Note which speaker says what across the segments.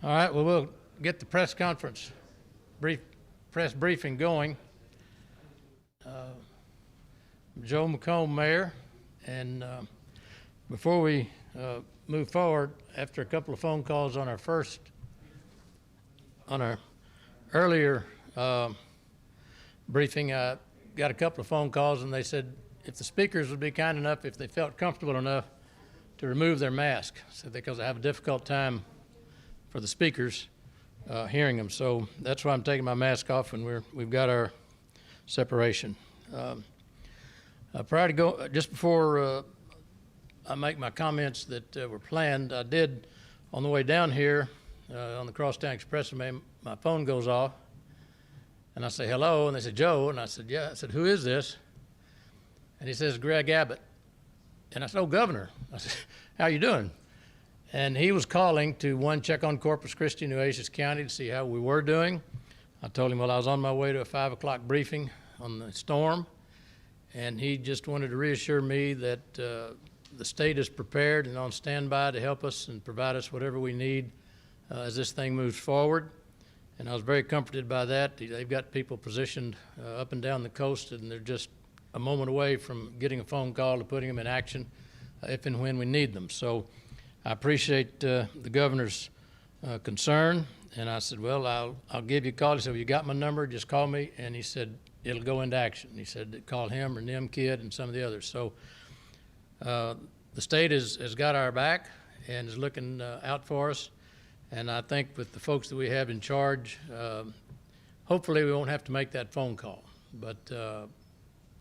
Speaker 1: All right, well, we'll get the press conference, press briefing going. Joe McComb, Mayor, and before we move forward, after a couple of phone calls on our earlier briefing, I got a couple of phone calls, and they said if the speakers would be kind enough, if they felt comfortable enough, to remove their mask, so because I have a difficult time for the speakers hearing them. So that's why I'm taking my mask off, and we've got our separation. Prior to go, just before I make my comments that were planned, I did on the way down here on the Crosstown Expressway, my phone goes off, and I say hello, and they said Joe, and I said yeah. I said, who is this? And he says Greg Abbott. And I said, oh, Governor. I said, how you doing? And he was calling to, check on Corpus Christi, Nueces County to see how we were doing. I told him, well, I was on my way to a 5 o'clock briefing on the storm, and he just wanted to reassure me that the state is prepared and on standby to help us and provide us whatever we need as this thing moves forward. And I was very comforted by that. They've got people positioned up and down the coast, and they're just a moment away from getting a phone call to putting them in action if and when we need them. So I appreciate the governor's concern, and I said, well, I'll give you a call. He said, well, you got my number, just call me. And he said, it'll go into action. He said, call him or Nim Kid and some of the others. So the state has got our back and is looking out for us. And I think with the folks that we have in charge, hopefully we won't have to make that phone call. But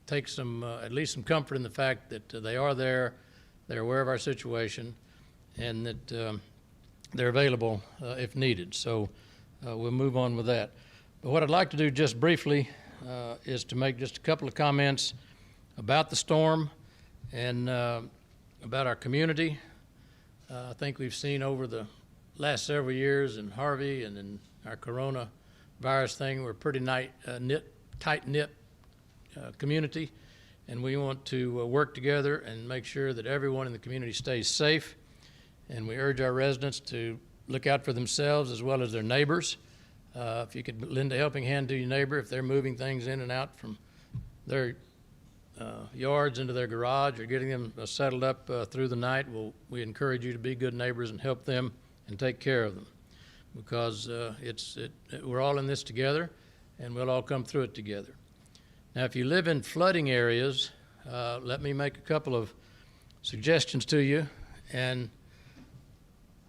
Speaker 1: take some, at least some comfort in the fact that they are there, they're aware of our situation, and that they're available if needed. So we'll move on with that. But what I'd like to do just briefly is to make just a couple of comments about the storm and about our community. I think we've seen over the last several years in Harvey and in our coronavirus thing, we're a pretty tight-knit community, and we want to work together and make sure that everyone in the community stays safe. And we urge our residents to look out for themselves as well as their neighbors. If you could lend a helping hand to your neighbor if they're moving things in and out from their yards into their garage or getting them settled up through the night, we encourage you to be good neighbors and help them and take care of them, because we're all in this together, and we'll all come through it together. Now, if you live in flooding areas, let me make a couple of suggestions to you. And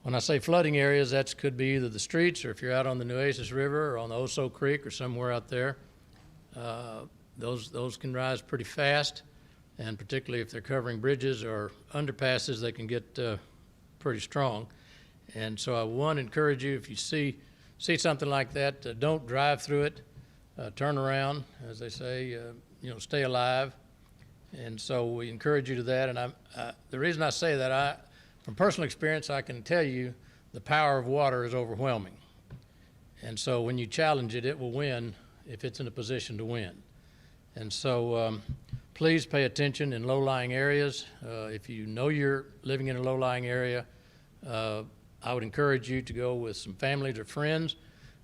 Speaker 1: when I say flooding areas, that could be either the streets, or if you're out on the Nueces River or on the Oso Creek or somewhere out there, those can rise pretty fast, and particularly if they're covering bridges or underpasses, they can get pretty strong. And so I want to encourage you, if you see something like that, don't drive through it. Turn around, as they say, stay alive. And so we encourage you to that. And the reason I say that, from personal experience, I can tell you the power of water is overwhelming. And so when you challenge it, it will win if it's in a position to win. And so please pay attention in low-lying areas. If you know you're living in a low-lying area, I would encourage you to go with some families or friends,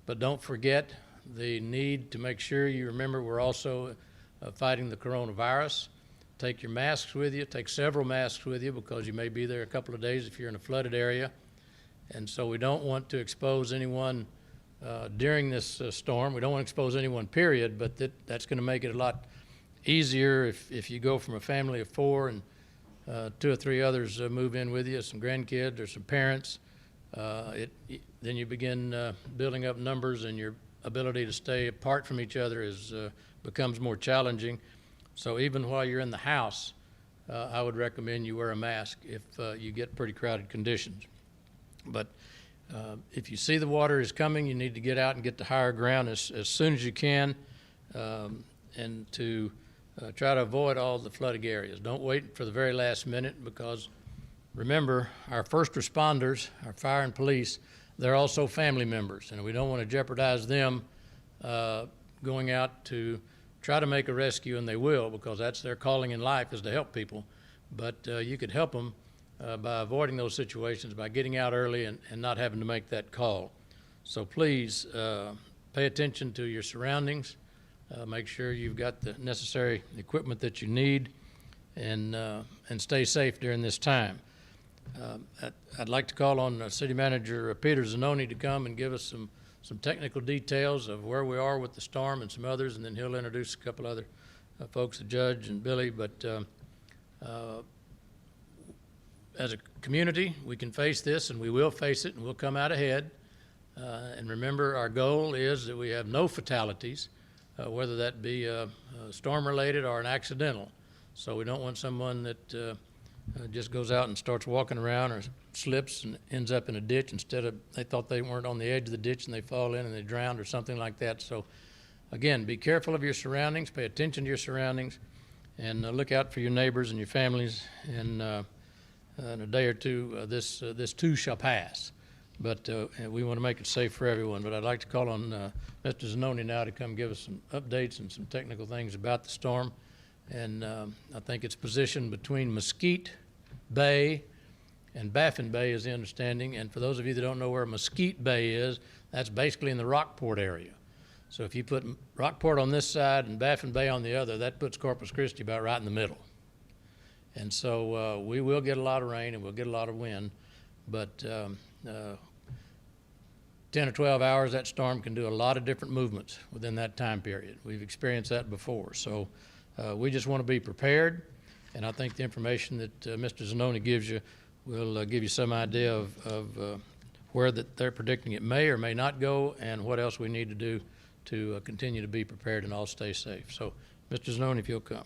Speaker 1: but don't forget the need to make sure you remember we're also fighting the coronavirus. Take your masks with you. Take several masks with you, because you may be there a couple of days if you're in a flooded area. And so we don't want to expose anyone during this storm. We don't want to expose anyone, period, but that's going to make it a lot easier if you go from a family of 4 and 2 or 3 others move in with you, some grandkids or some parents. Then you begin building up numbers, and your ability to stay apart from each other becomes more challenging. So even while you're in the house, I would recommend you wear a mask if you get pretty crowded conditions. But if you see the water is coming, you need to get out and get to higher ground as soon as you can, and to try to avoid all the flooding areas. Don't wait for the very last minute, because remember, our first responders, our fire and police, they're also family members, and we don't want to jeopardize them going out to try to make a rescue, and they will, because that's their calling in life, is to help people. But you could help them by avoiding those situations, by getting out early and not having to make that call. So please pay attention to your surroundings. Make sure you've got the necessary equipment that you need, and stay safe during this time. I'd like to call on City Manager Peter Zanoni to come and give us some technical details of where we are with the storm and some others, and then he'll introduce a couple other folks, the judge and Billy. But as a community, we can face this, and we will face it, and we'll come out ahead. And remember, our goal is that we have no fatalities, whether that be storm-related or an accidental. So we don't want someone that just goes out and starts walking around or slips and ends up in a ditch instead of they thought they weren't on the edge of the ditch and they fall in and they drowned or something like that. So again, be careful of your surroundings, pay attention to your surroundings, and look out for your neighbors and your families. And in a day or two, this too shall pass. But we want to make it safe for everyone. But I'd like to call on Mr. Zanoni now to come give us some updates and some technical things about the storm. And I think it's positioned between Mesquite Bay and Baffin Bay is the understanding. And for those of you that don't know where Mesquite Bay is, that's basically in the Rockport area. So if you put Rockport on this side and Baffin Bay on the other, that puts Corpus Christi about right in the middle. And so we will get a lot of rain and we'll get a lot of wind, but 10 or 12 hours, that storm can do a lot of different movements within that time period. We've experienced that before. So we just want to be prepared, and I think the information that Mr. Zanoni gives you will give you some idea of where that they're predicting it may or may not go, and what else we need to do to continue to be prepared and all stay safe. So, Mr. Zanoni, if you'll come.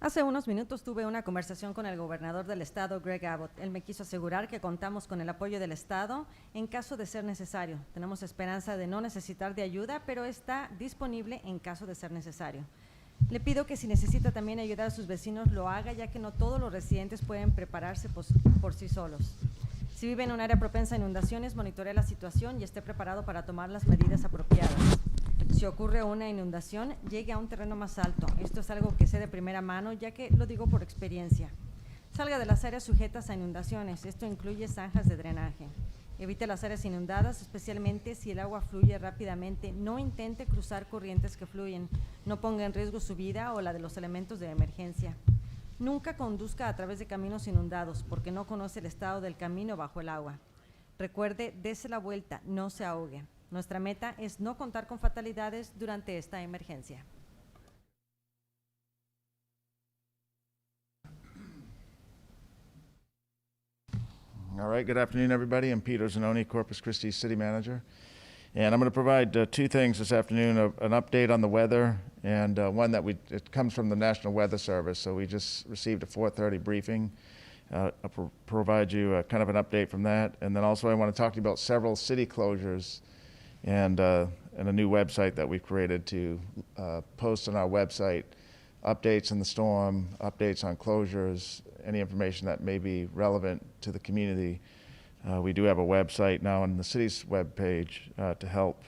Speaker 2: Hace unos minutos tuve una conversación con el gobernador del estado, Greg Abbott. Él me quiso asegurar que contamos con el apoyo del estado en caso de ser necesario. Tenemos esperanza de no necesitar de ayuda, pero está disponible en caso de ser necesario. Le pido que si necesita también ayudar a sus vecinos, lo haga, ya que no todos los residentes pueden prepararse por sí solos. Si vive en un área propensa a inundaciones, monitoree la situación y esté preparado para tomar las medidas apropiadas. Si ocurre una inundación, llegue a un terreno más alto. Esto es algo que sé de primera mano, ya que lo digo por experiencia. Salga de las áreas sujetas a inundaciones. Esto incluye zanjas de drenaje. Evite las áreas inundadas, especialmente si el agua fluye rápidamente. No intente cruzar corrientes que fluyen. No ponga en riesgo su vida o la de los elementos de emergencia. Nunca conduzca a través de caminos inundados, porque no conoce el estado del camino bajo el agua. Recuerde, dése la vuelta, no se ahogue. Nuestra meta es no contar con fatalidades durante esta emergencia.
Speaker 3: All right, good afternoon, everybody. I'm Peter Zanoni, Corpus Christi City Manager. And I'm going to provide two things this afternoon, an update on the weather, and one that it comes from the National Weather Service. So we just received a 4:30 briefing. I'll provide you kind of an update from that. And then also I want to talk to you about several city closures and a new website that we've created to post on our website updates on the storm, updates on closures, any information that may be relevant to the community. We do have a website now on the city's webpage to help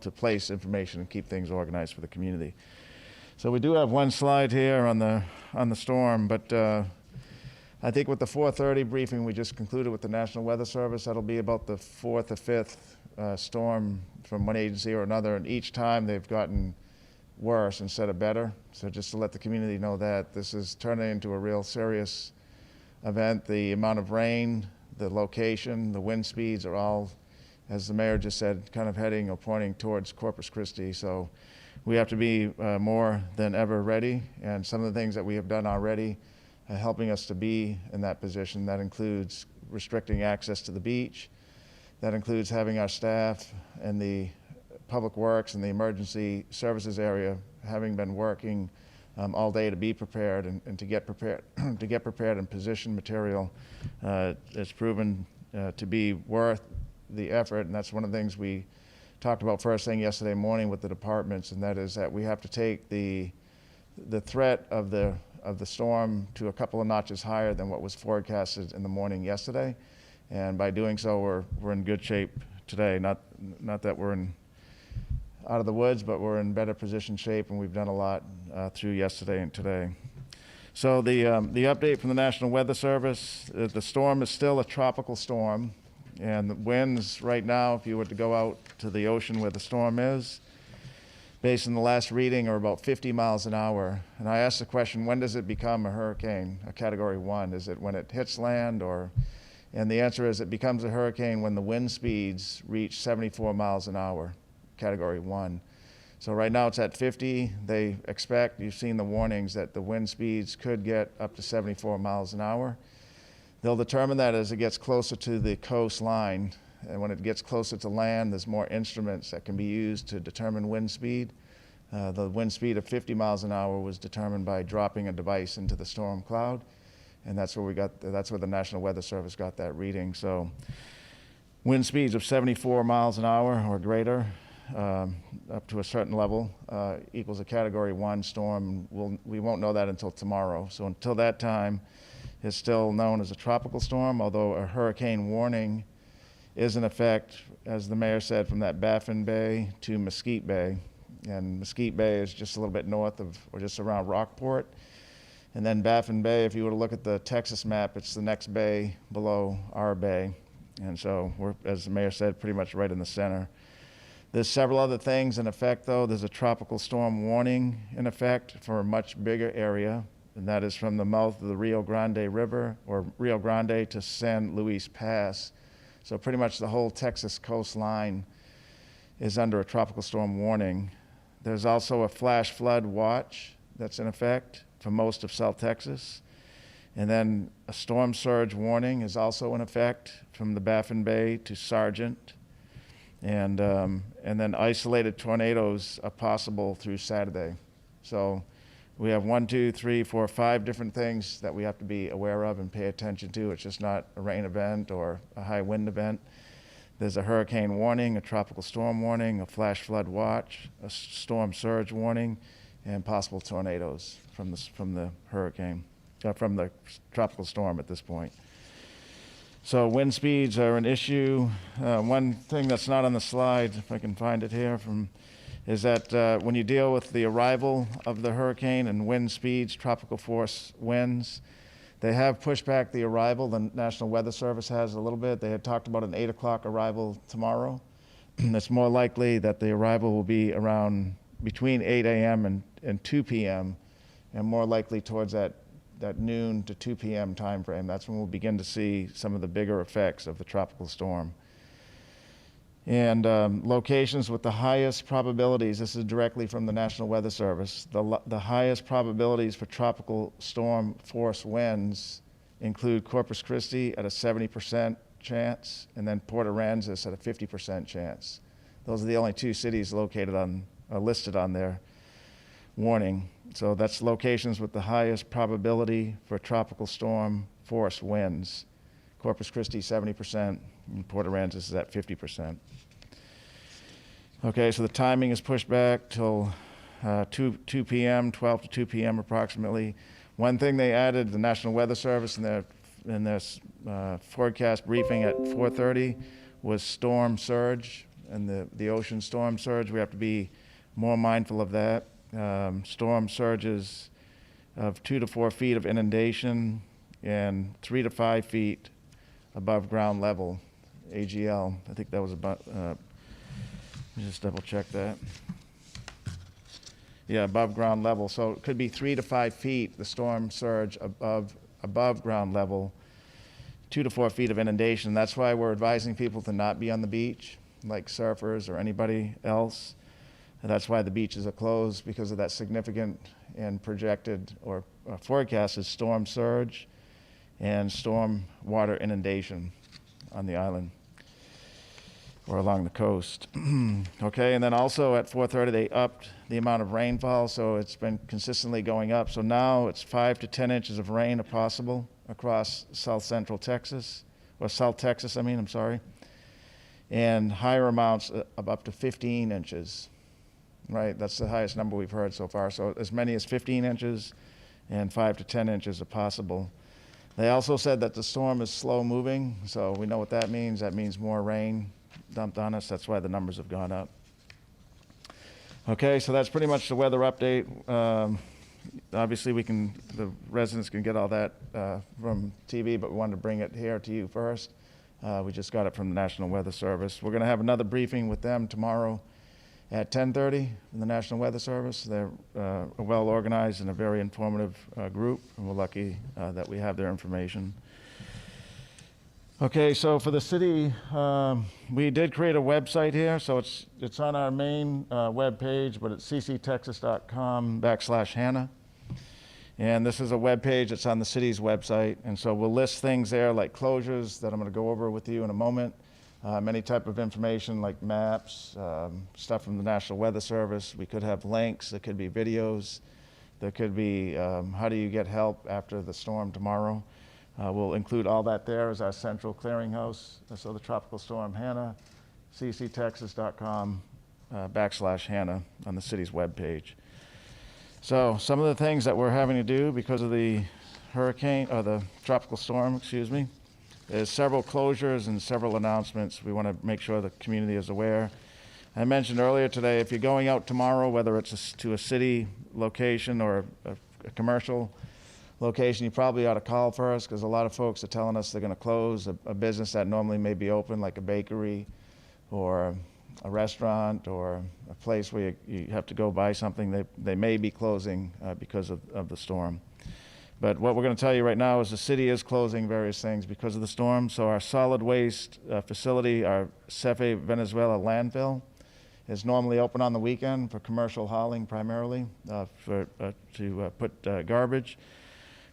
Speaker 3: to place information and keep things organized for the community. So we do have one slide here on the storm, but I think with the 4:30 briefing we just concluded with the National Weather Service, that'll be about the fourth or fifth storm from one agency or another, and each time they've gotten worse instead of better. So just to let the community know that this is turning into a real serious event. The amount of rain, the location, the wind speeds are all, as the mayor just said, kind of heading or pointing towards Corpus Christi. So we have to be more than ever ready, and some of the things that we have done already helping us to be in that position. That includes restricting access to the beach. That includes having our staff and the Public Works and the emergency services area having been working all day to be prepared and to get prepared and position material. It's proven to be worth the effort, and that's one of the things we talked about first thing yesterday morning with the departments, and that is that we have to take the threat of the storm to a couple of notches higher than what was forecasted in the morning yesterday, and by doing so we're in good shape today. Not that we're out of the woods, but we're in better position shape, and we've done a lot through yesterday and today. So the update from the National Weather Service, the storm is still a tropical storm, and the winds right now, if you were to go out to the ocean where the storm is, based on the last reading, are about 50 miles an hour. And I asked the question, when does it become a hurricane, a Category 1? Is it when it hits land, or? And the answer is it becomes a hurricane when the wind speeds reach 74 miles an hour, Category 1. So right now it's at 50. They expect, you've seen the warnings, that the wind speeds could get up to 74 miles an hour. They'll determine that as it gets closer to the coastline. And when it gets closer to land, there's more instruments that can be used to determine wind speed. The wind speed of 50 miles an hour was determined by dropping a device into the storm cloud. And that's where that's where the National Weather Service got that reading. So wind speeds of 74 miles an hour or greater, up to a certain level, equals a Category 1 storm. We won't know that until tomorrow. So until that time, it's still known as a tropical storm, although a hurricane warning is in effect, as the mayor said, from that Baffin Bay to Mesquite Bay. And Mesquite Bay is just a little bit north of, or just around Rockport. And then Baffin Bay, if you were to look at the Texas map, it's the next bay below our bay. And so we're, as the mayor said, pretty much right in the center. There's several other things in effect, though. There's a tropical storm warning in effect for a much bigger area, and that is from the mouth of the Rio Grande River, or Rio Grande, to San Luis Pass. So pretty much the whole Texas coastline is under a tropical storm warning. There's also a flash flood watch that's in effect for most of South Texas. And then a storm surge warning is also in effect from the Baffin Bay to Sargent. And then isolated tornadoes are possible through Saturday. So we have 1, 2, 3, 4, 5 different things that we have to be aware of and pay attention to. It's just not a rain event or a high wind event. There's a hurricane warning, a tropical storm warning, a flash flood watch, a storm surge warning, and possible tornadoes from the hurricane, from the tropical storm at this point. So wind speeds are an issue. One thing that's not on the slide, if I can find it here, is that when you deal with the arrival of the hurricane and wind speeds, tropical force winds, they have pushed back the arrival. The National Weather Service has a little bit. They had talked about an 8 o'clock arrival tomorrow. It's more likely that the arrival will be around between 8 a.m. and 2 p.m., and more likely towards that noon to 2 p.m. time frame. That's when we'll begin to see some of the bigger effects of the tropical storm. And locations with the highest probabilities, this is directly from the National Weather Service, the highest probabilities for tropical storm force winds include Corpus Christi at a 70% chance, and then Port Aransas at a 50% chance. Those are the only 2 cities listed on their warning. So that's locations with the highest probability for tropical storm force winds. Corpus Christi 70%, and Port Aransas is at 50%. Okay, so the timing is pushed back till 2 p.m., 12 to 2 p.m. approximately. One thing they added, the National Weather Service in their forecast briefing at 4:30 was storm surge, and the ocean storm surge. We have to be more mindful of that. Storm surges of 2 to 4 feet of inundation and 3 to 5 feet above ground level, AGL. I think that was about, let me just double check that. Yeah, above ground level. So it could be 3 to 5 feet, the storm surge above ground level, 2 to 4 feet of inundation. That's why we're advising people to not be on the beach, like surfers or anybody else. And that's why the beaches are closed, because of that significant and projected or forecasted storm surge and storm water inundation on the island or along the coast. Okay, and then also at 4:30 they upped the amount of rainfall, so it's been consistently going up. So now it's 5 to 10 inches of rain are possible across south central Texas, or South Texas, I'm sorry, and higher amounts of up to 15 inches. Right, that's the highest number we've heard so far. So as many as 15 inches and 5 to 10 inches are possible. They also said that the storm is slow moving, so we know what that means. That means more rain dumped on us. That's why the numbers have gone up. Okay, so that's pretty much the weather update. obviously the residents can get all that from TV, but we wanted to bring it here to you first. We just got it from the National Weather Service. We're going to have another briefing with them tomorrow at 10:30 in the National Weather Service. They're a well-organized and a very informative group, and we're lucky that we have their information. Okay, so for the city, we did create a website here, so it's on our main web page, but it's cctexas.com/Hannah. And this is a web page that's on the city's website, and so we'll list things there like closures that I'm going to go over with you in a moment, any type of information like maps, stuff from the National Weather Service. We could have links, there could be videos, there could be how do you get help after the storm tomorrow. We'll include all that there as our central clearinghouse. So the tropical storm Hannah, cctexas.com/Hannah on the city's webpage. So some of the things that we're having to do because of the the tropical storm, there's several closures and several announcements. We want to make sure the community is aware. I mentioned earlier today, if you're going out tomorrow, whether it's to a city location or a commercial location, you probably ought to call first, because a lot of folks are telling us they're going to close a business that normally may be open, like a bakery or a restaurant or a place where you have to go buy something. They may be closing because of the storm. But what we're going to tell you right now is the city is closing various things because of the storm. So our solid waste facility, our Cefe Venezuela landfill, is normally open on the weekend for commercial hauling primarily, to put garbage.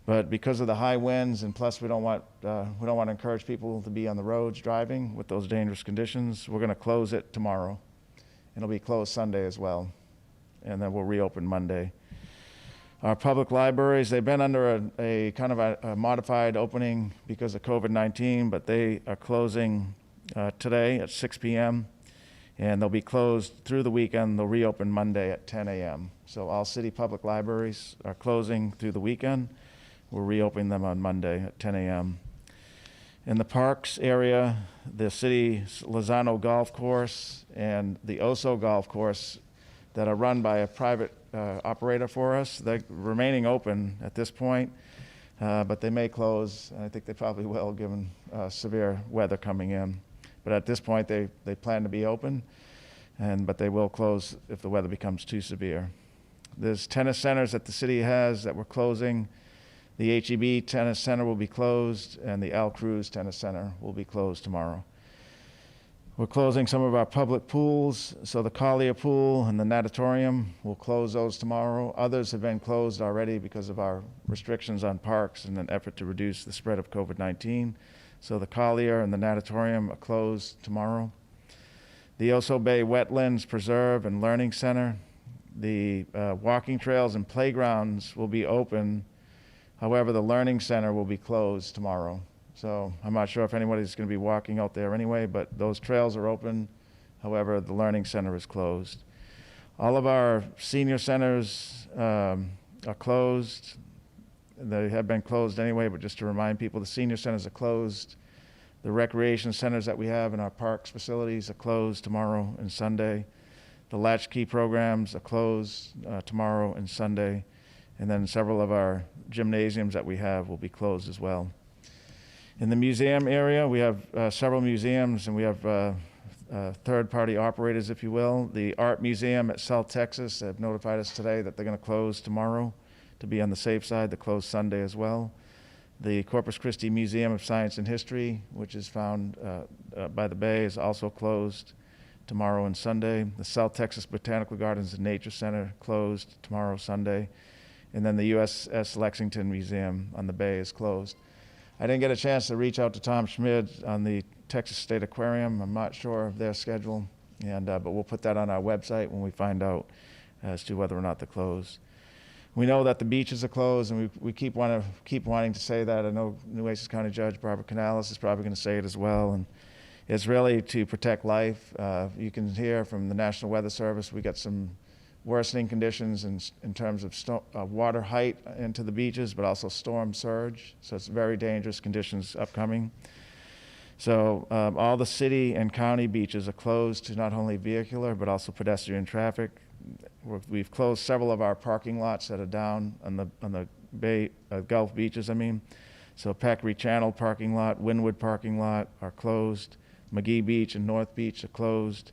Speaker 3: But because of the high winds, and plus we don't want to encourage people to be on the roads driving with those dangerous conditions, we're going to close it tomorrow. It'll be closed Sunday as well, and then we'll reopen Monday. Our public libraries, they've been under a kind of a modified opening because of COVID-19, but they are closing today at 6 p.m., and they'll be closed through the weekend. They'll reopen Monday at 10 a.m. So all city public libraries are closing through the weekend. We're reopening them on Monday at 10 a.m. In the parks area, the city's Lozano Golf Course and the Oso Golf Course that are run by a private operator for us, they're remaining open at this point, but they may close. I think they probably will, given severe weather coming in. But at this point, they plan to be open, but they will close if the weather becomes too severe. There's tennis centers that the city has that we're closing. The H-E-B Tennis Center will be closed, and the Al Cruz Tennis Center will be closed tomorrow. We're closing some of our public pools, so the Collier Pool and the Natatorium, we'll close those tomorrow. Others have been closed already because of our restrictions on parks in an effort to reduce the spread of COVID-19. So the Collier and the Natatorium are closed tomorrow. The Oso Bay Wetlands Preserve and Learning Center, the walking trails and playgrounds will be open. However, the Learning Center will be closed tomorrow. So I'm not sure if anybody's going to be walking out there anyway, but those trails are open. However, the Learning Center is closed. All of our senior centers are closed. They have been closed anyway, but just to remind people, the senior centers are closed. The recreation centers that we have in our parks facilities are closed tomorrow and Sunday. The latchkey programs are closed tomorrow and Sunday. And then several of our gymnasiums that we have will be closed as well. In the museum area, we have several museums, and we have third-party operators, if you will. The Art Museum at South Texas have notified us today that they're going to close tomorrow to be on the safe side. They close Sunday as well. The Corpus Christi Museum of Science and History, which is found by the Bay, is also closed tomorrow and Sunday. The South Texas Botanical Gardens and Nature Center closed tomorrow, Sunday. And then the USS Lexington Museum on the Bay is closed. I didn't get a chance to reach out to Tom Schmid on the Texas State Aquarium. I'm not sure of their schedule, but we'll put that on our website when we find out as to whether or not they're closed. We know that the beaches are closed, and we keep wanting to say that. I know Nueces County Judge Barbara Canales is probably going to say it as well, and it's really to protect life. You can hear from the National Weather Service, we got some worsening conditions in terms of water height into the beaches, but also storm surge. So it's very dangerous conditions upcoming. So all the city and county beaches are closed to not only vehicular, but also pedestrian traffic. We've closed several of our parking lots that are down on the Bay, Gulf beaches, I mean. So Peccary Channel parking lot, Wynwood parking lot are closed. McGee Beach and North Beach are closed.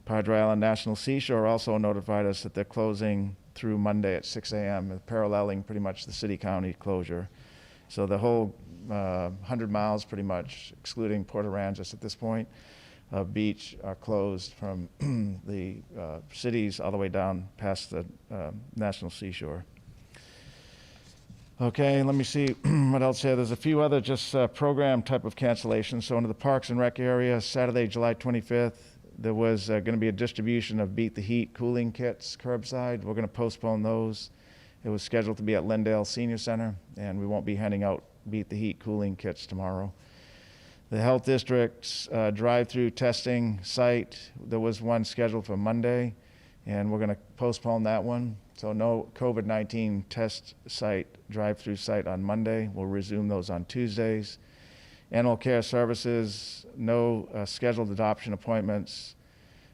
Speaker 3: Padre Island National Seashore also notified us that they're closing through Monday at 6 a.m., paralleling pretty much the city-county closure. So the whole 100 miles, pretty much, excluding Port Aransas at this point, beach are closed from the cities all the way down past the National Seashore. Okay, let me see what else here. There's a few other just program type of cancellations. So into the Parks and Rec area, Saturday, July 25th, there was going to be a distribution of Beat the Heat cooling kits curbside. We're going to postpone those. It was scheduled to be at Lindale Senior Center, and we won't be handing out Beat the Heat cooling kits tomorrow. The Health District's drive-through testing site, there was one scheduled for Monday, and we're going to postpone that one. So no COVID-19 test site, drive-through site on Monday. We'll resume those on Tuesdays. Animal Care Services, no scheduled adoption appointments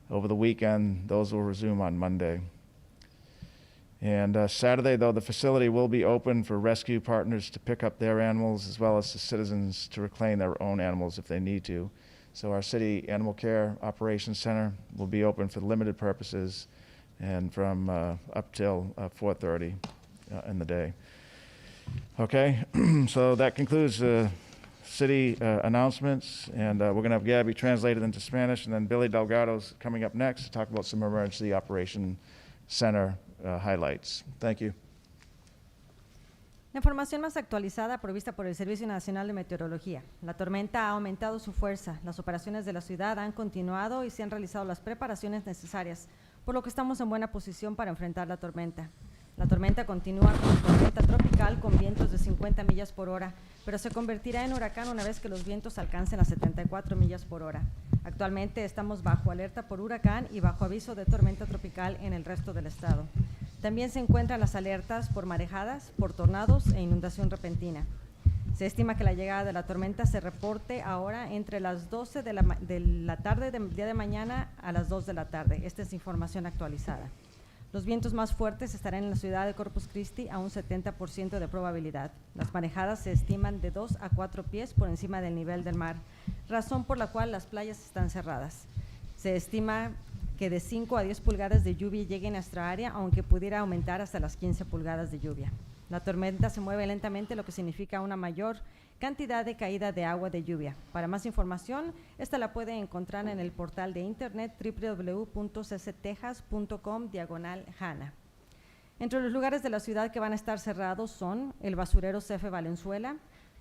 Speaker 3: over the weekend. Those will resume on Monday. And Saturday, though, the facility will be open for rescue partners to pick up their animals, as well as the citizens to reclaim their own animals if they need to. So our city Animal Care Operations Center will be open for limited purposes and from up till 4:30 in the day. Okay, so that concludes the city announcements, and we're going to have Gabby translated into Spanish, and then Billy Delgado's coming up next to talk about some emergency operation center highlights. Thank you.
Speaker 2: La información más actualizada provista por el Servicio Nacional de Meteorología. La tormenta ha aumentado su fuerza, las operaciones de la ciudad han continuado y se han realizado las preparaciones necesarias, por lo que estamos en buena posición para enfrentar la tormenta. La tormenta continúa como tormenta tropical con vientos de 50 millas por hora, pero se convertirá en huracán una vez que los vientos alcancen las 74 millas por hora. Actualmente estamos bajo alerta por huracán y bajo aviso de tormenta tropical en el resto del estado. También se encuentran las alertas por marejadas, por tornados e inundación repentina. Se estima que la llegada de la tormenta se reporte ahora entre las 12 de la tarde del día de mañana a las 2 de la tarde. Esta es información actualizada. Los vientos más fuertes estarán en la ciudad de Corpus Christi a un 70% de probabilidad. Las marejadas se estiman de 2 a 4 pies por encima del nivel del mar, razón por la cual las playas están cerradas. Se estima que de 5 a 10 pulgadas de lluvia lleguen a nuestra área, aunque pudiera aumentar hasta las 15 pulgadas de lluvia. La tormenta se mueve lentamente, lo que significa una mayor cantidad de caída de agua de lluvia. Para más información, esta la puede encontrar en el portal de internet www.cctexas.com/Hanna. Entre los lugares de la ciudad que van a estar cerrados son el basurero CF Valenzuela,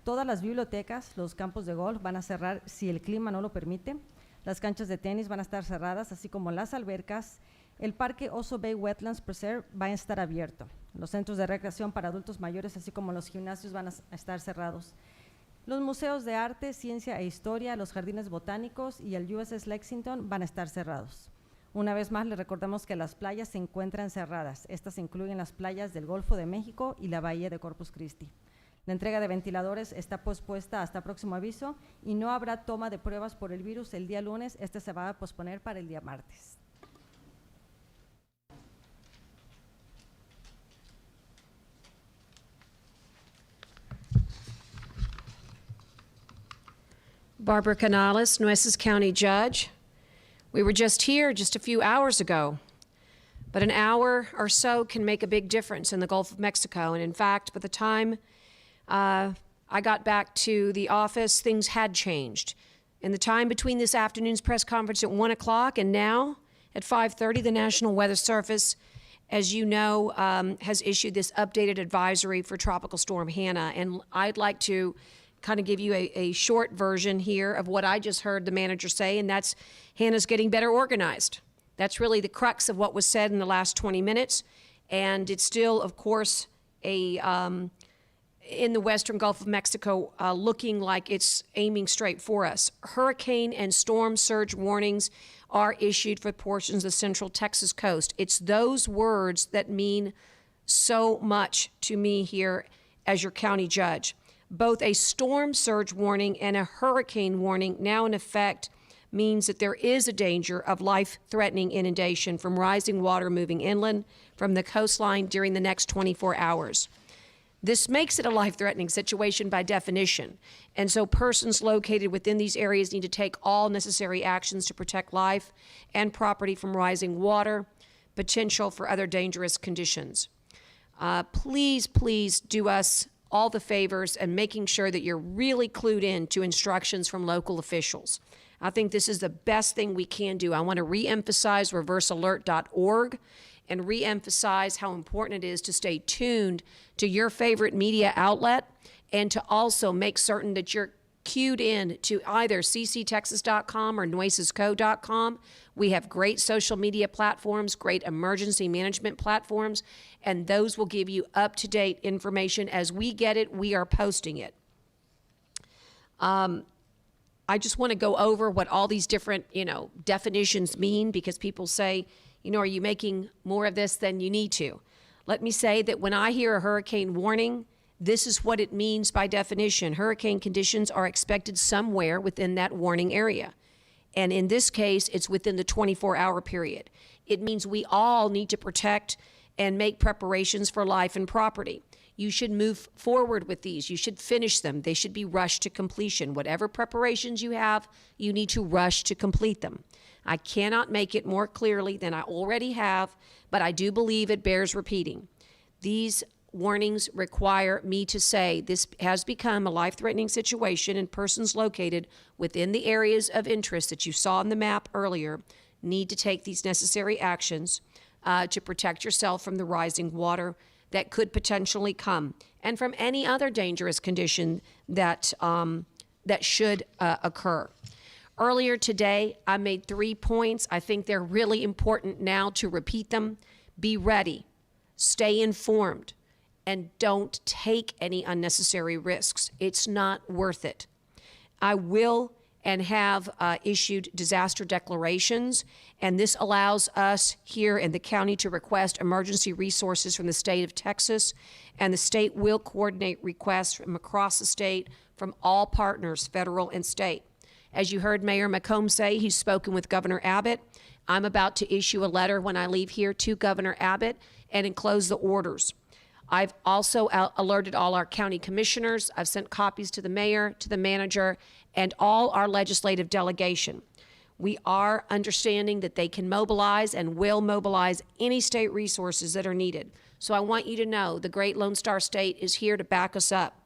Speaker 2: todas las bibliotecas, los campos de golf van a cerrar si el clima no lo permite, las canchas de tenis van a estar cerradas, así como las albercas. El parque Oso Bay Wetlands Preserve va a estar abierto. Los centros de recreación para adultos mayores, así como los gimnasios, van a estar cerrados. Los museos de arte, ciencia e historia, los jardines botánicos y el USS Lexington van a estar cerrados. Una vez más, les recordamos que las playas se encuentran cerradas. Estas incluyen las playas del Golfo de México y la bahía de Corpus Christi. La entrega de ventiladores está pospuesta hasta próximo aviso y no habrá toma de pruebas por el virus el día lunes. Este se va a posponer para el día martes.
Speaker 4: Barbara Canales, Nueces County Judge. We were just here just a few hours ago, but an hour or so can make a big difference in the Gulf of Mexico. And in fact, by the time I got back to the office, things had changed. In the time between this afternoon's press conference at 1 o'clock and now at 5:30, the National Weather Service, as you know, has issued this updated advisory for Tropical Storm Hannah. And I'd like to kind of give you a short version here of what I just heard the manager say, and that's Hannah's getting better organized. That's really the crux of what was said in the last 20 minutes. And it's still, of course, in the western Gulf of Mexico, looking like it's aiming straight for us. Hurricane and storm surge warnings are issued for portions of the central Texas coast. It's those words that mean so much to me here as your county judge. Both a storm surge warning and a hurricane warning now in effect means that there is a danger of life-threatening inundation from rising water moving inland from the coastline during the next 24 hours. This makes it a life-threatening situation by definition, and so persons located within these areas need to take all necessary actions to protect life and property from rising water, potential for other dangerous conditions. Please do us all the favors and making sure that you're really clued in to instructions from local officials. I think this is the best thing we can do. I want to re-emphasize reversealert.org and re-emphasize how important it is to stay tuned to your favorite media outlet and to also make certain that you're cued in to either cctexas.com or nuecesco.com. We have great social media platforms, great emergency management platforms, and those will give you up-to-date information. As we get it, we are posting it. I just want to go over what all these different, definitions mean, because people say, are you making more of this than you need to? Let me say that when I hear a hurricane warning, this is what it means by definition. Hurricane conditions are expected somewhere within that warning area. And in this case, it's within the 24-hour period. It means we all need to protect and make preparations for life and property. You should move forward with these. You should finish them. They should be rushed to completion. Whatever preparations you have, you need to rush to complete them. I cannot make it more clearly than I already have, but I do believe it bears repeating. These warnings require me to say this has become a life-threatening situation, and persons located within the areas of interest that you saw on the map earlier need to take these necessary actions to protect yourself from the rising water that could potentially come, and from any other dangerous condition that should occur. Earlier today, I made 3 points. I think they're really important now to repeat them. Be ready, stay informed, and don't take any unnecessary risks. It's not worth it. I will and have issued disaster declarations, and this allows us here in the county to request emergency resources from the state of Texas, and the state will coordinate requests from across the state from all partners, federal and state. As you heard Mayor McComb say, he's spoken with Governor Abbott. I'm about to issue a letter when I leave here to Governor Abbott and enclose the orders. I've also alerted all our county commissioners. I've sent copies to the mayor, to the manager, and all our legislative delegation. We are understanding that they can mobilize and will mobilize any state resources that are needed. So I want you to know the great Lone Star State is here to back us up.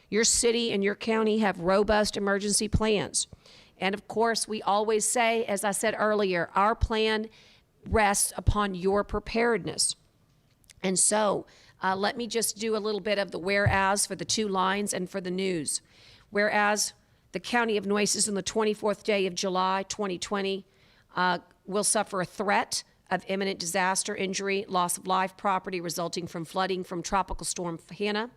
Speaker 4: Your city and your county have robust emergency plans. And of course, we always say, as I said earlier, our plan rests upon your preparedness. And so let me just do a little bit of the whereas for the 2 lines and for the news. Whereas the County of Nueces on the 24th day of July 2020 will suffer a threat of imminent disaster, injury, loss of life, property resulting from flooding from Tropical Storm Hannah.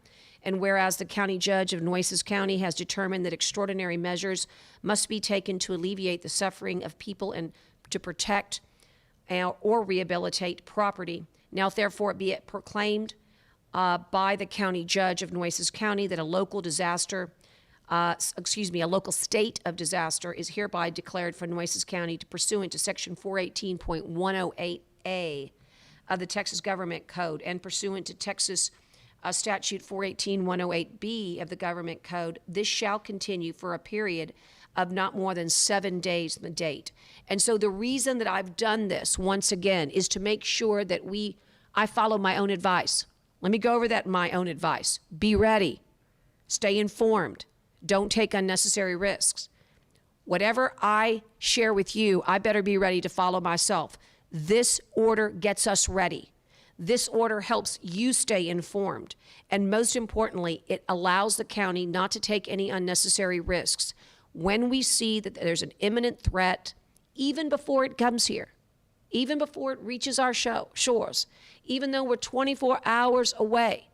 Speaker 4: And whereas the county judge of Nueces County has determined that extraordinary measures must be taken to alleviate the suffering of people and to protect or rehabilitate property. Now, therefore, be it proclaimed by the county judge of Nueces County that a local state of disaster is hereby declared for Nueces County pursuant to Section 418.108A of the Texas Government Code and pursuant to Texas Statute 418.108B of the Government Code. This shall continue for a period of not more than 7 days from the date. And so the reason that I've done this, once again, is to make sure that I follow my own advice. Let me go over that, my own advice. Be ready. Stay informed. Don't take unnecessary risks. Whatever I share with you, I better be ready to follow myself. This order gets us ready. This order helps you stay informed. And most importantly, it allows the county not to take any unnecessary risks. When we see that there's an imminent threat, even before it comes here, even before it reaches our shores, even though we're 24 hours away,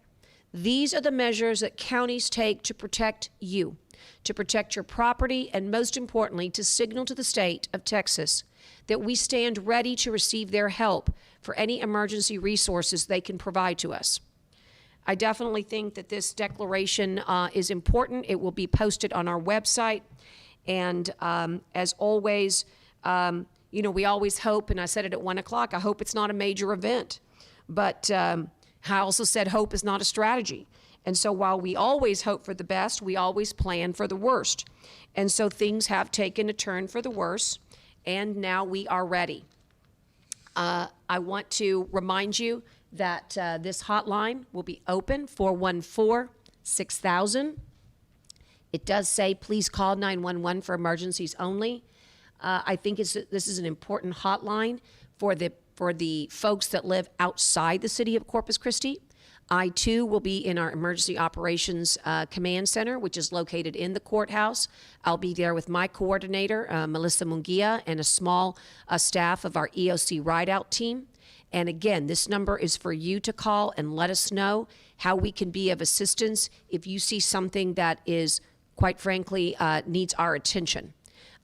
Speaker 4: these are the measures that counties take to protect you, to protect your property, and most importantly, to signal to the state of Texas that we stand ready to receive their help for any emergency resources they can provide to us. I definitely think that this declaration is important. It will be posted on our website. And as always, we always hope, and I said it at 1 o'clock, I hope it's not a major event. But I also said hope is not a strategy. And so while we always hope for the best, we always plan for the worst. And so things have taken a turn for the worse, and now we are ready. I want to remind you that this hotline will be open, 414-6000. It does say, please call 911 for emergencies only. I think this is an important hotline for the folks that live outside the city of Corpus Christi. I, too, will be in our Emergency Operations Command Center, which is located in the courthouse. I'll be there with my coordinator, Melissa Munguia, and a small staff of our EOC Rideout team. And again, this number is for you to call and let us know how we can be of assistance if you see something that is, quite frankly, needs our attention.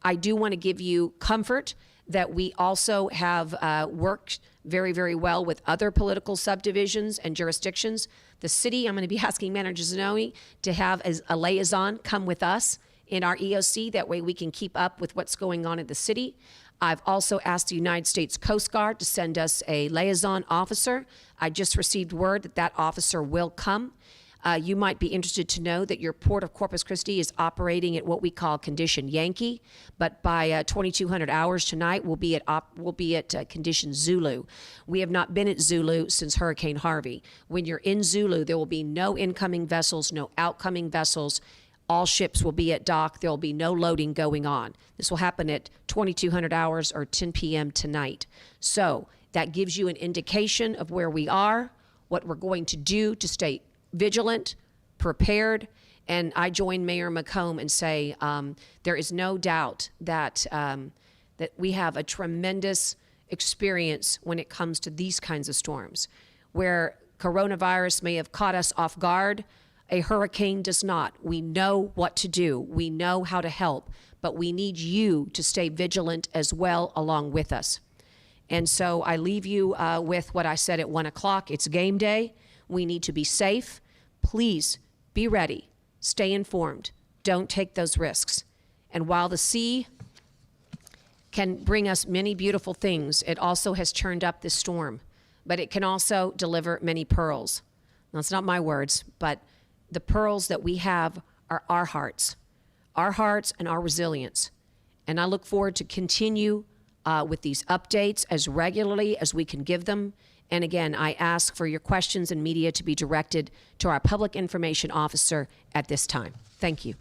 Speaker 4: I do want to give you comfort that we also have worked very, very well with other political subdivisions and jurisdictions. The city, I'm going to be asking Manager Zanoni to have as a liaison come with us in our EOC. That way we can keep up with what's going on in the city. I've also asked the United States Coast Guard to send us a liaison officer. I just received word that that officer will come. You might be interested to know that your Port of Corpus Christi is operating at what we call Condition Yankee, but by 2200 hours tonight, we'll be at Condition Zulu. We have not been at Zulu since Hurricane Harvey. When you're in Zulu, there will be no incoming vessels, no outcoming vessels. All ships will be at dock. There will be no loading going on. This will happen at 2200 hours or 10 p.m. tonight. So that gives you an indication of where we are, what we're going to do to stay vigilant, prepared, and I join Mayor McComb and say there is no doubt that that we have a tremendous experience when it comes to these kinds of storms. Where coronavirus may have caught us off guard, a hurricane does not. We know what to do. We know how to help, but we need you to stay vigilant as well along with us. And so I leave you with what I said at 1 o'clock. It's game day. We need to be safe. Please be ready. Stay informed. Don't take those risks. And while the sea can bring us many beautiful things, it also has churned up this storm. But it can also deliver many pearls. Now, it's not my words, but the pearls that we have are our hearts and our resilience. And I look forward to continue with these updates as regularly as we can give them. And again, I ask for your questions and media to be directed to our public information officer at this time. Thank you.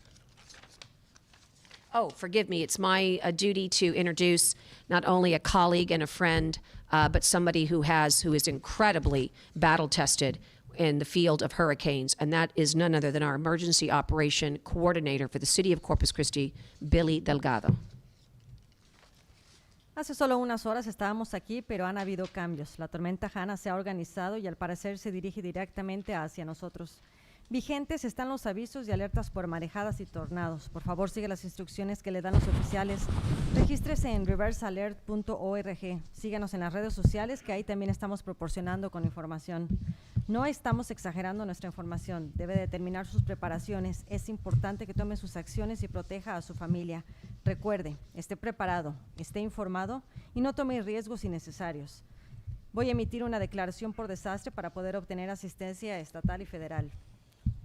Speaker 4: Oh, forgive me. It's my duty to introduce not only a colleague and a friend, but somebody who is incredibly battle-tested in the field of hurricanes, and that is none other than our emergency operation coordinator for the city of Corpus Christi, Billy Delgado.
Speaker 2: Hace solo unas horas estábamos aquí, pero han habido cambios. La tormenta Hanna se ha organizado y al parecer se dirige directamente hacia nosotros. Vigentes están los avisos y alertas por marejadas y tornados. Por favor, siga las instrucciones que le dan los oficiales. Regístrese en reversealert.org. Síganos en las redes sociales, que ahí también estamos proporcionando con información. No estamos exagerando nuestra información. Debe determinar sus preparaciones. Es importante que tome sus acciones y proteja a su familia. Recuerde, esté preparado, esté informado y no tome riesgos innecesarios. Voy a emitir una declaración por desastre para poder obtener asistencia estatal y federal.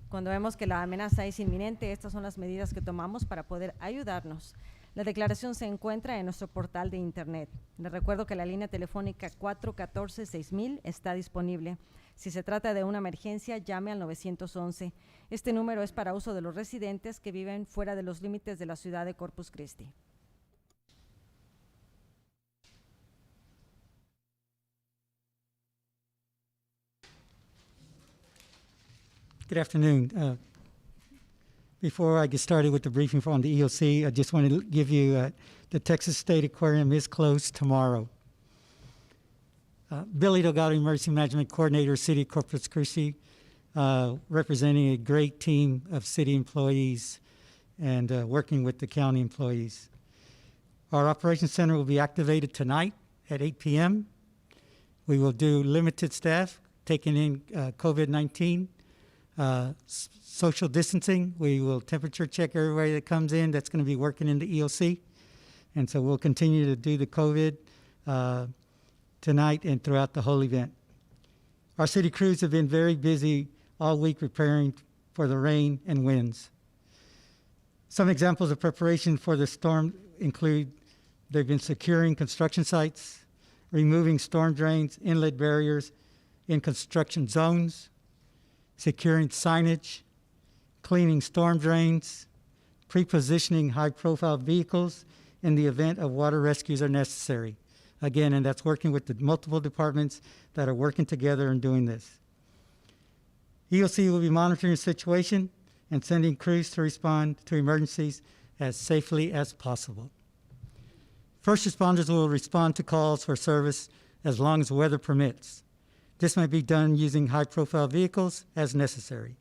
Speaker 2: Cuando vemos que la amenaza es inminente, estas son las medidas que tomamos para poder ayudarnos. La declaración se encuentra en nuestro portal de internet. Les recuerdo que la línea telefónica 414-6000 está disponible. Si se trata de una emergencia, llame al 911. Este número es para uso de los residentes que viven fuera de los límites de la ciudad de Corpus Christi.
Speaker 5: Good afternoon. Before I get started with the briefing from the EOC, I just want to give you the Texas State Aquarium is closed tomorrow. Billy Delgado, Emergency Management Coordinator, City of Corpus Christi, representing a great team of city employees and working with the county employees. Our Operations Center will be activated tonight at 8 p.m. We will do limited staff taking in COVID-19 Social distancing, we will temperature check everybody that comes in that's going to be working in the EOC. And so we'll continue to do the COVID tonight and throughout the whole event. Our city crews have been very busy all week preparing for the rain and winds. Some examples of preparation for the storm include they've been securing construction sites, removing storm drains, inlet barriers in construction zones, securing signage, cleaning storm drains, pre-positioning high-profile vehicles in the event of water rescues are necessary. Again, and that's working with the multiple departments that are working together and doing this. EOC will be monitoring the situation and sending crews to respond to emergencies as safely as possible. First responders will respond to calls for service as long as weather permits. This may be done using high-profile vehicles as necessary.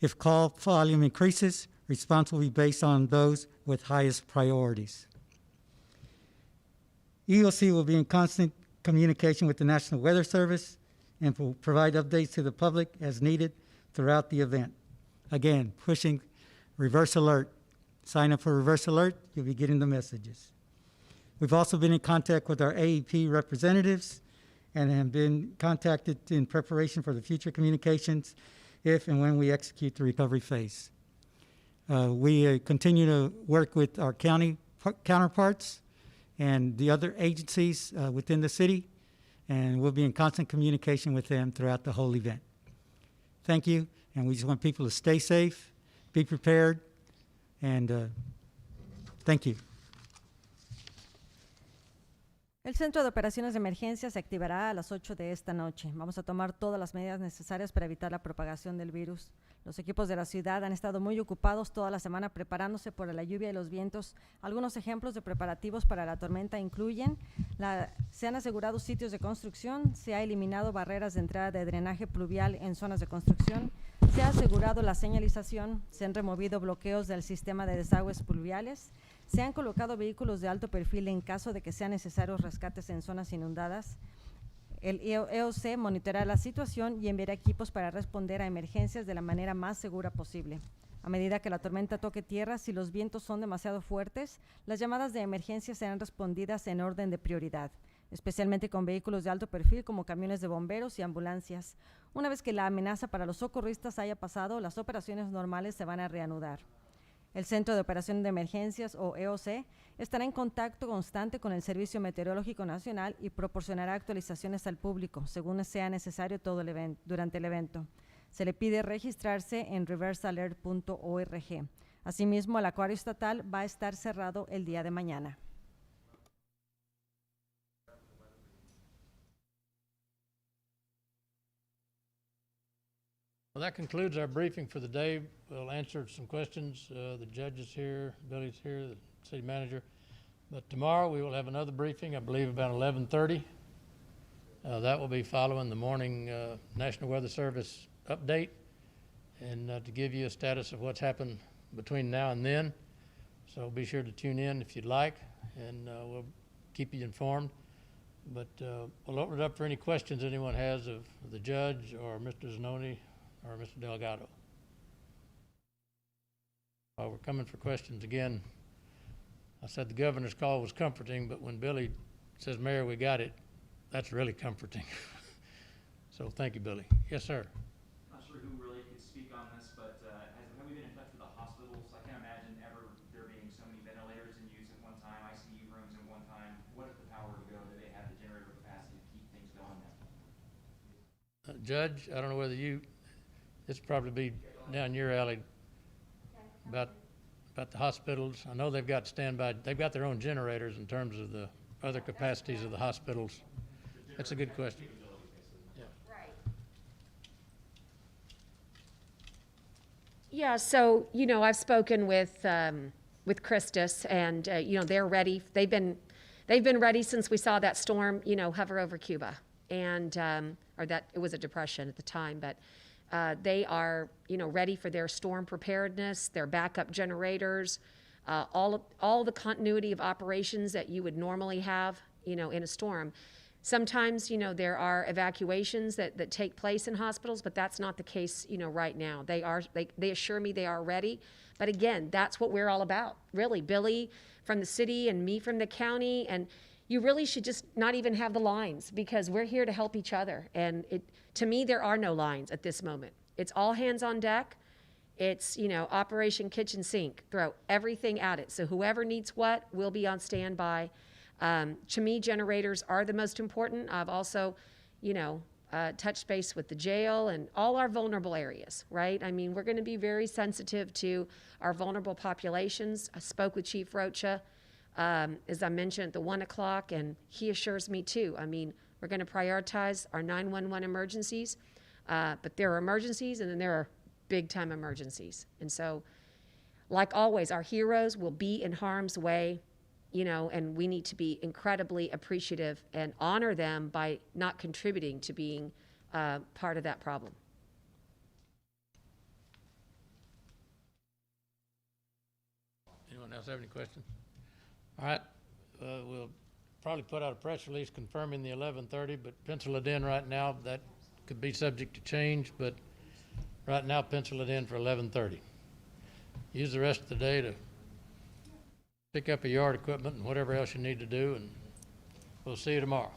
Speaker 5: If call volume increases, response will be based on those with highest priorities. EOC will be in constant communication with the National Weather Service and will provide updates to the public as needed throughout the event. Again, pushing reverse alert. Sign up for reverse alert, you'll be getting the messages. We've also been in contact with our AEP representatives and have been contacted in preparation for the future communications if and when we execute the recovery phase. We continue to work with our county counterparts and the other agencies within the city, and we'll be in constant communication with them throughout the whole event. Thank you, and we just want people to stay safe, be prepared, and thank you.
Speaker 2: El Centro de Operaciones de Emergencia se activará a las 8 de esta noche. Vamos a tomar todas las medidas necesarias para evitar la propagación del virus. Los equipos de la ciudad han estado muy ocupados toda la semana preparándose por la lluvia y los vientos. Algunos ejemplos de preparativos para la tormenta incluyen: se han asegurado sitios de construcción, se ha eliminado barreras de entrada de drenaje pluvial en zonas de construcción, se ha asegurado la señalización, se han removido bloqueos del sistema de desagües pluviales, se han colocado vehículos de alto perfil en caso de que sean necesarios rescates en zonas inundadas. El EOC monitoreará la situación y enviará equipos para responder a emergencias de la manera más segura posible. A medida que la tormenta toque tierra, si los vientos son demasiado fuertes, las llamadas de emergencia serán respondidas en orden de prioridad, especialmente con vehículos de alto perfil como camiones de bomberos y ambulancias. Una vez que la amenaza para los socorristas haya pasado, las operaciones normales se van a reanudar. El Centro de Operación de Emergencias, o EOC, estará en contacto constante con el Servicio Meteorológico Nacional y proporcionará actualizaciones al público, según sea necesario durante el evento. Se le pide registrarse en reversealert.org. Asimismo, el acuario estatal va a estar cerrado el día de mañana.
Speaker 1: Well, that concludes our briefing for the day. We'll answer some questions. The judge is here, Billy's here, the city manager. But tomorrow we will have another briefing, I believe about 11:30. That will be following the morning National Weather Service update and to give you a status of what's happened between now and then. So be sure to tune in if you'd like, and we'll keep you informed. But we'll open it up for any questions anyone has of the judge or Mr. Zanoni or Mr. Delgado. While we're coming for questions again, I said the governor's call was comforting, but when Billy says, Mayor, we got it, that's really comforting. So thank you, Billy. Yes, sir.
Speaker 6: Not sure who really could speak on this, but have we been in touch with the hospitals? I can't imagine ever there being so many ventilators in use at one time, ICU rooms at one time. What if the power would go? Do they have the generator capacity to keep things going then?
Speaker 1: Judge, I don't know whether this probably be down your alley about the hospitals. I know they've got standby, they've got their own generators in terms of the other capacities of the hospitals. That's a good question.
Speaker 4: Yeah, so, I've spoken with Christus, and, they're ready. They've been ready since we saw that storm, hover over Cuba. And, or that it was a depression at the time, but they are, ready for their storm preparedness, their backup generators, all the continuity of operations that you would normally have, in a storm. Sometimes, you know, there are evacuations that take place in hospitals, but that's not the case, you know, right now. They assure me they are ready. But again, that's what we're all about, really. Billy from the city and me from the county, and you really should just not even have the lines, because we're here to help each other. And to me, there are no lines at this moment. It's all hands on deck. It's, you know, Operation Kitchen Sink. Throw everything at it. So whoever needs what will be on standby. To me, generators are the most important. I've also, you know, touched base with the jail and all our vulnerable areas, right? I mean, we're going to be very sensitive to our vulnerable populations. I spoke with Chief Rocha, as I mentioned, at the 1 o'clock, and he assures me too. I mean, we're going to prioritize our 911 emergencies, but there are emergencies and then there are big time emergencies. And so, like always, our heroes will be in harm's way, you know, and we need to be incredibly appreciative and honor them by not contributing to being part of that problem.
Speaker 1: Anyone else have any questions? All right, we'll probably put out a press release confirming the 11:30, but pencil it in right now. That could be subject to change, but right now pencil it in for 11:30. Use the rest of the day to pick up your yard equipment and whatever else you need to do, and we'll see you tomorrow.